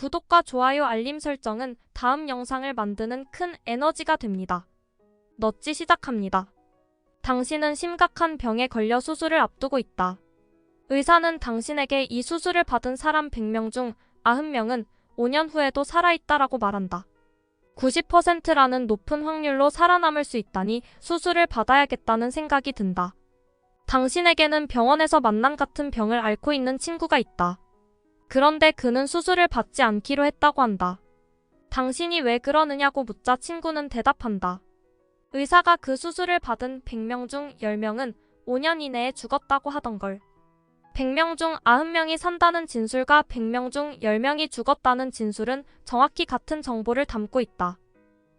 구독과 좋아요 알림 설정은 다음 영상을 만드는 큰 에너지가 됩니다. 넛지 시작합니다. 당신은 심각한 병에 걸려 수술을 앞두고 있다. 의사는 당신에게 이 수술을 받은 사람 100명 중 90명은 5년 후에도 살아있다라고 말한다. 90%라는 높은 확률로 살아남을 수 있다니 수술을 받아야겠다는 생각이 든다. 당신에게는 병원에서 만난 같은 병을 앓고 있는 친구가 있다. 그런데 그는 수술을 받지 않기로 했다고 한다. 당신이 왜 그러느냐고 묻자 친구는 대답한다. 의사가 그 수술을 받은 100명 중 10명은 5년 이내에 죽었다고 하던걸. 100명 중 90명이 산다는 진술과 100명 중 10명이 죽었다는 진술은 정확히 같은 정보를 담고 있다.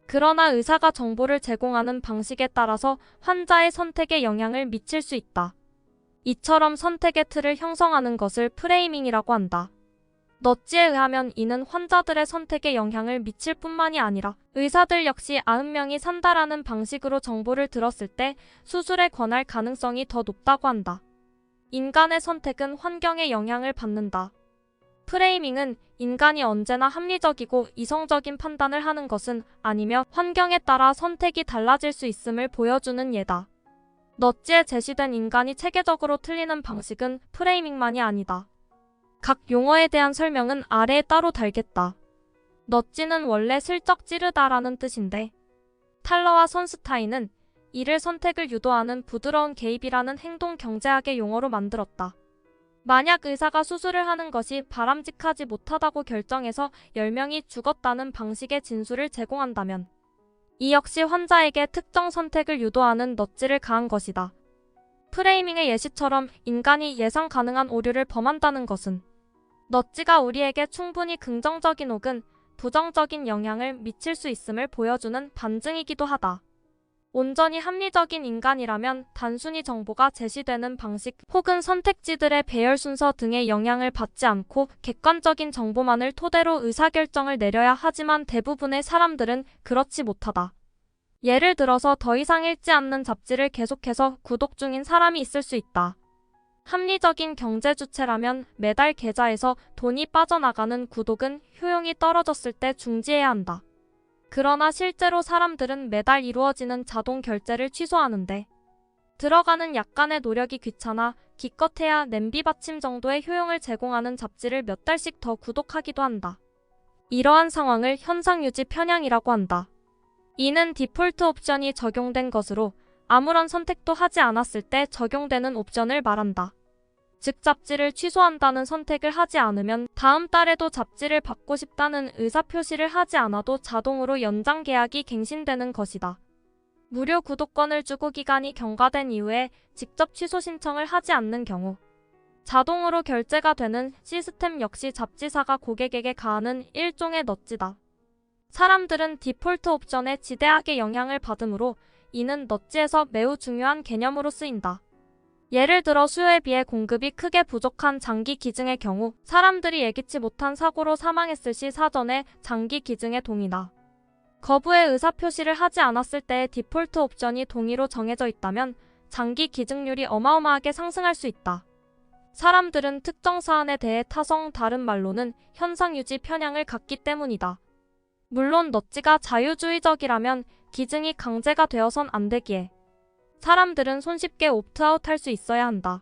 그러나 의사가 정보를 제공하는 방식에 따라서 환자의 선택에 영향을 미칠 수 있다. 이처럼 선택의 틀을 형성하는 것을 프레이밍이라고 한다. 넛지에 의하면 이는 환자들의 선택에 영향을 미칠 뿐만이 아니라 의사들 역시 90명이 산다라는 방식으로 정보를 들었을 때 수술에 권할 가능성이 더 높다고 한다. 인간의 선택은 환경에 영향을 받는다. 프레이밍은 인간이 언제나 합리적이고 이성적인 판단을 하는 것은 아니며 환경에 따라 선택이 달라질 수 있음을 보여주는 예다. 넛지에 제시된 인간이 체계적으로 틀리는 방식은 프레이밍만이 아니다. 각 용어에 대한 설명은 아래에 따로 달겠다. 넛지는 원래 슬쩍 찌르다라는 뜻인데 탈러와 선스타인은 이를 선택을 유도하는 부드러운 개입이라는 행동 경제학의 용어로 만들었다. 만약 의사가 수술을 하는 것이 바람직하지 못하다고 결정해서 10명이 죽었다는 방식의 진술을 제공한다면 이 역시 환자에게 특정 선택을 유도하는 넛지를 가한 것이다. 프레이밍의 예시처럼 인간이 예상 가능한 오류를 범한다는 것은 넛지가 우리에게 충분히 긍정적인 혹은 부정적인 영향을 미칠 수 있음을 보여주는 반증이기도 하다. 온전히 합리적인 인간이라면 단순히 정보가 제시되는 방식 혹은 선택지들의 배열 순서 등의 영향을 받지 않고 객관적인 정보만을 토대로 의사결정을 내려야 하지만 대부분의 사람들은 그렇지 못하다. 예를 들어서 더 이상 읽지 않는 잡지를 계속해서 구독 중인 사람이 있을 수 있다. 합리적인 경제 주체라면 매달 계좌에서 돈이 빠져나가는 구독은 효용이 떨어졌을 때 중지해야 한다. 그러나 실제로 사람들은 매달 이루어지는 자동 결제를 취소하는데 들어가는 약간의 노력이 귀찮아 기껏해야 냄비 받침 정도의 효용을 제공하는 잡지를 몇 달씩 더 구독하기도 한다. 이러한 상황을 현상유지 편향이라고 한다. 이는 디폴트 옵션이 적용된 것으로 아무런 선택도 하지 않았을 때 적용되는 옵션을 말한다. 즉 잡지를 취소한다는 선택을 하지 않으면 다음 달에도 잡지를 받고 싶다는 의사표시를 하지 않아도 자동으로 연장 계약이 갱신되는 것이다. 무료 구독권을 주고 기간이 경과된 이후에 직접 취소 신청을 하지 않는 경우 자동으로 결제가 되는 시스템 역시 잡지사가 고객에게 가하는 일종의 넛지다. 사람들은 디폴트 옵션에 지대하게 영향을 받으므로 이는 넛지에서 매우 중요한 개념으로 쓰인다. 예를 들어 수요에 비해 공급이 크게 부족한 장기 기증의 경우 사람들이 예기치 못한 사고로 사망했을 시 사전에 장기 기증에 동의나 거부의 의사표시를 하지 않았을 때의 디폴트 옵션이 동의로 정해져 있다면 장기 기증률이 어마어마하게 상승할 수 있다. 사람들은 특정 사안에 대해 타성 다른 말로는 현상유지 편향을 갖기 때문이다. 물론 넛지가 자유주의적이라면 기증이 강제가 되어선 안 되기에 사람들은 손쉽게 옵트아웃 할 수 있어야 한다.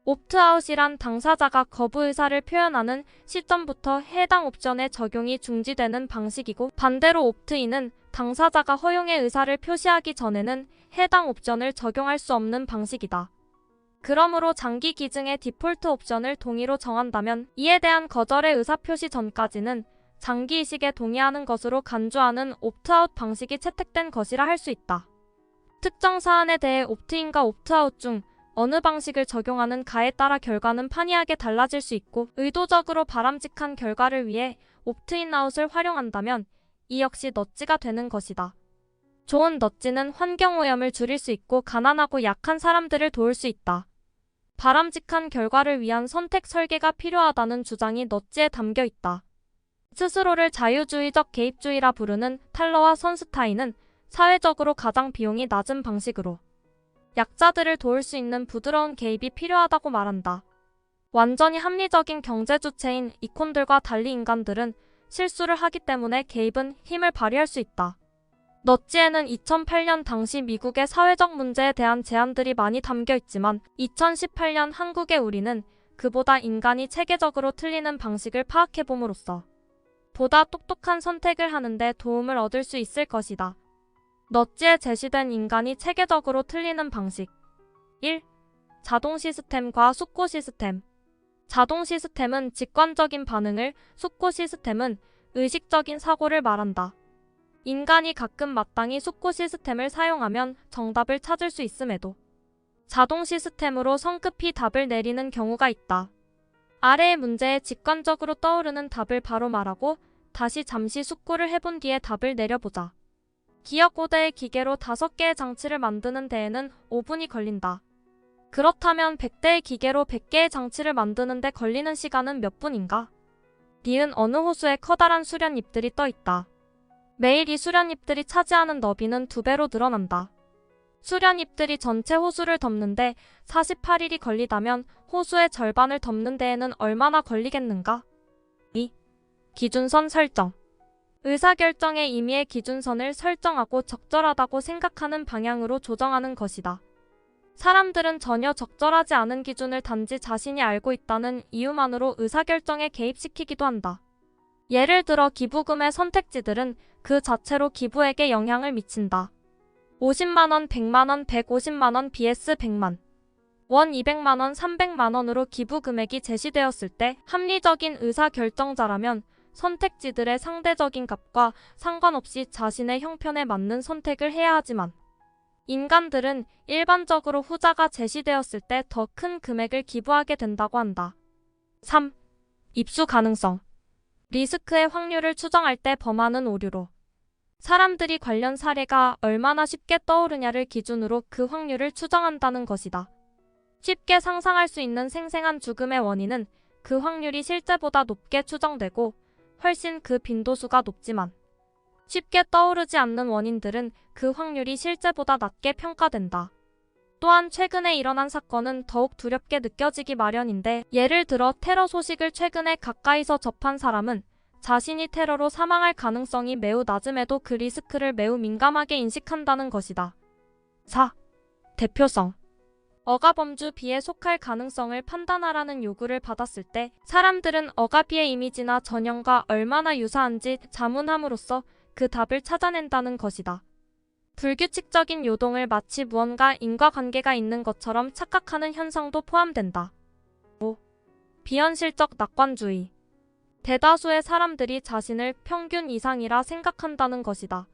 옵트아웃이란 당사자가 거부 의사를 표현하는 시점부터 해당 옵션의 적용이 중지되는 방식이고 반대로 옵트인은 당사자가 허용의 의사를 표시하기 전에는 해당 옵션을 적용할 수 없는 방식이다. 그러므로 장기 기증의 디폴트 옵션을 동의로 정한다면 이에 대한 거절의 의사표시 전까지는 장기 이식에 동의하는 것으로 간주하는 옵트아웃 방식이 채택된 것이라 할 수 있다. 특정 사안에 대해 옵트인과 옵트아웃 중 어느 방식을 적용하는가에 따라 결과는 판이하게 달라질 수 있고 의도적으로 바람직한 결과를 위해 옵트인 아웃을 활용한다면 이 역시 넛지가 되는 것이다. 좋은 넛지는 환경오염을 줄일 수 있고 가난하고 약한 사람들을 도울 수 있다. 바람직한 결과를 위한 선택 설계가 필요하다는 주장이 넛지에 담겨 있다. 스스로를 자유주의적 개입주의라 부르는 탈러와 선스타인은 사회적으로 가장 비용이 낮은 방식으로 약자들을 도울 수 있는 부드러운 개입이 필요하다고 말한다. 완전히 합리적인 경제 주체인 이콘들과 달리 인간들은 실수를 하기 때문에 개입은 힘을 발휘할 수 있다. 넛지에는 2008년 당시 미국의 사회적 문제에 대한 제안들이 많이 담겨 있지만 2018년 한국의 우리는 그보다 인간이 체계적으로 틀리는 방식을 파악해봄으로써 보다 똑똑한 선택을 하는데 도움을 얻을 수 있을 것이다. 넛지에 제시된 인간이 체계적으로 틀리는 방식 1. 자동 시스템과 숙고 시스템. 자동 시스템은 직관적인 반응을, 숙고 시스템은 의식적인 사고를 말한다. 인간이 가끔 마땅히 숙고 시스템을 사용하면 정답을 찾을 수 있음에도 자동 시스템으로 성급히 답을 내리는 경우가 있다. 아래의 문제에 직관적으로 떠오르는 답을 바로 말하고 다시 잠시 숙고를 해본 뒤에 답을 내려보자. 기억 5대의 기계로 5개의 장치를 만드는 데에는 5분이 걸린다. 그렇다면 100대의 기계로 100개의 장치를 만드는 데 걸리는 시간은 몇 분인가? 니은 어느 호수에 커다란 수련잎들이 떠 있다. 매일 이 수련잎들이 차지하는 너비는 2배로 늘어난다. 수련잎들이 전체 호수를 덮는데 48일이 걸리다면 호수의 절반을 덮는 데에는 얼마나 걸리겠는가? 2. 기준선 설정. 의사결정의 임의의 기준선을 설정하고 적절하다고 생각하는 방향으로 조정하는 것이다. 사람들은 전혀 적절하지 않은 기준을 단지 자신이 알고 있다는 이유만으로 의사결정에 개입시키기도 한다. 예를 들어 기부금의 선택지들은 그 자체로 기부액에 영향을 미친다. 50만원, 100만원, 150만원 vs 100만 원, 200만원, 300만원으로 기부금액이 제시되었을 때 합리적인 의사결정자라면 선택지들의 상대적인 값과 상관없이 자신의 형편에 맞는 선택을 해야 하지만 인간들은 일반적으로 후자가 제시되었을 때 더 큰 금액을 기부하게 된다고 한다. 3. 입수 가능성. 리스크의 확률을 추정할 때 범하는 오류로 사람들이 관련 사례가 얼마나 쉽게 떠오르냐를 기준으로 그 확률을 추정한다는 것이다. 쉽게 상상할 수 있는 생생한 죽음의 원인은 그 확률이 실제보다 높게 추정되고 훨씬 그 빈도수가 높지만 쉽게 떠오르지 않는 원인들은 그 확률이 실제보다 낮게 평가된다. 또한 최근에 일어난 사건은 더욱 두렵게 느껴지기 마련인데 예를 들어 테러 소식을 최근에 가까이서 접한 사람은 자신이 테러로 사망할 가능성이 매우 낮음에도 그 리스크를 매우 민감하게 인식한다는 것이다. 4. 대표성. 억압범주 B에 속할 가능성을 판단하라는 요구를 받았을 때 사람들은 억압 B의 이미지나 전형과 얼마나 유사한지 자문함으로써 그 답을 찾아낸다는 것이다. 불규칙적인 요동을 마치 무언가 인과관계가 있는 것처럼 착각하는 현상도 포함된다. 5. 비현실적 낙관주의. 대다수의 사람들이 자신을 평균 이상이라 생각한다는 것이다.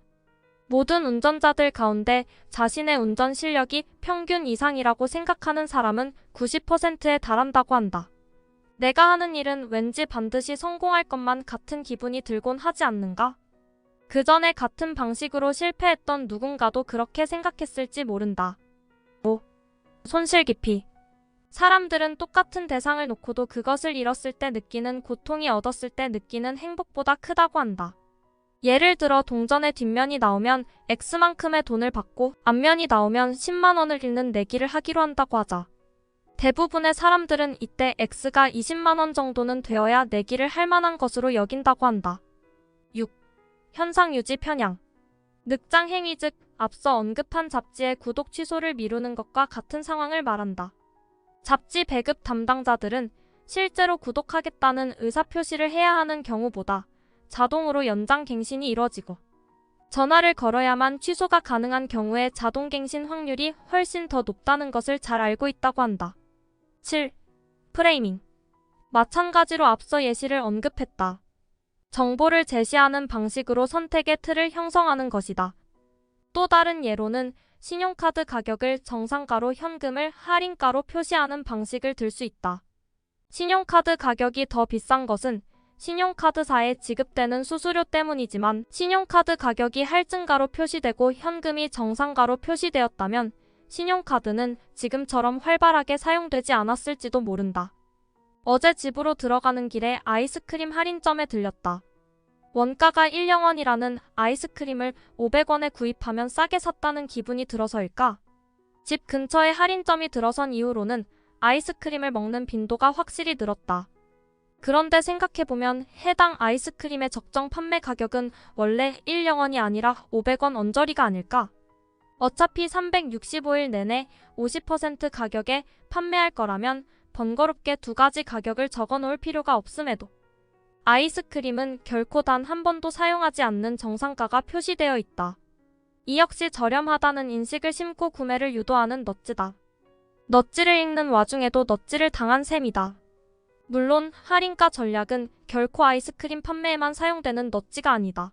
모든 운전자들 가운데 자신의 운전 실력이 평균 이상이라고 생각하는 사람은 90%에 달한다고 한다. 내가 하는 일은 왠지 반드시 성공할 것만 같은 기분이 들곤 하지 않는가? 그 전에 같은 방식으로 실패했던 누군가도 그렇게 생각했을지 모른다. 5. 손실 깊이. 사람들은 똑같은 대상을 놓고도 그것을 잃었을 때 느끼는 고통이 얻었을 때 느끼는 행복보다 크다고 한다. 예를 들어 동전의 뒷면이 나오면 X만큼의 돈을 받고 앞면이 나오면 10만 원을 잃는 내기를 하기로 한다고 하자. 대부분의 사람들은 이때 X가 20만 원 정도는 되어야 내기를 할 만한 것으로 여긴다고 한다. 6. 현상 유지 편향. 늑장 행위 즉 앞서 언급한 잡지의 구독 취소를 미루는 것과 같은 상황을 말한다. 잡지 배급 담당자들은 실제로 구독하겠다는 의사표시를 해야 하는 경우보다 자동으로 연장갱신이 이뤄지고 전화를 걸어야만 취소가 가능한 경우에 자동갱신 확률이 훨씬 더 높다는 것을 잘 알고 있다고 한다. 7. 프레이밍. 마찬가지로 앞서 예시를 언급했다. 정보를 제시하는 방식으로 선택의 틀을 형성하는 것이다. 또 다른 예로는 신용카드 가격을 정상가로 현금을 할인가로 표시하는 방식을 들 수 있다. 신용카드 가격이 더 비싼 것은 신용카드사에 지급되는 수수료 때문이지만 신용카드 가격이 할증가로 표시되고 현금이 정상가로 표시되었다면 신용카드는 지금처럼 활발하게 사용되지 않았을지도 모른다. 어제 집으로 들어가는 길에 아이스크림 할인점에 들렸다. 원가가 1영원이라는 아이스크림을 500원에 구입하면 싸게 샀다는 기분이 들어서일까? 집 근처에 할인점이 들어선 이후로는 아이스크림을 먹는 빈도가 확실히 늘었다. 그런데 생각해보면 해당 아이스크림의 적정 판매 가격은 원래 1영원이 아니라 500원 언저리가 아닐까? 어차피 365일 내내 50% 가격에 판매할 거라면 번거롭게 두 가지 가격을 적어 놓을 필요가 없음에도 아이스크림은 결코 단 한 번도 사용하지 않는 정상가가 표시되어 있다. 이 역시 저렴하다는 인식을 심고 구매를 유도하는 넛지다. 넛지를 읽는 와중에도 넛지를 당한 셈이다. 물론 할인가 전략은 결코 아이스크림 판매에만 사용되는 넛지가 아니다.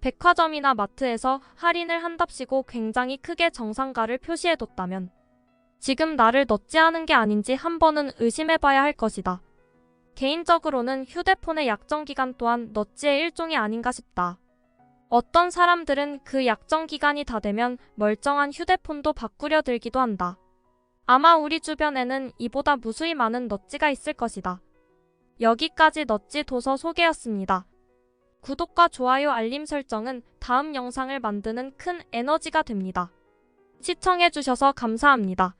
백화점이나 마트에서 할인을 한답시고 굉장히 크게 정상가를 표시해뒀다면 지금 나를 넛지하는 게 아닌지 한 번은 의심해봐야 할 것이다. 개인적으로는 휴대폰의 약정기간 또한 넛지의 일종이 아닌가 싶다. 어떤 사람들은 그 약정기간이 다 되면 멀쩡한 휴대폰도 바꾸려 들기도 한다. 아마 우리 주변에는 이보다 무수히 많은 넛지가 있을 것이다. 여기까지 넛지 도서 소개였습니다. 구독과 좋아요 알림 설정은 다음 영상을 만드는 큰 에너지가 됩니다. 시청해주셔서 감사합니다.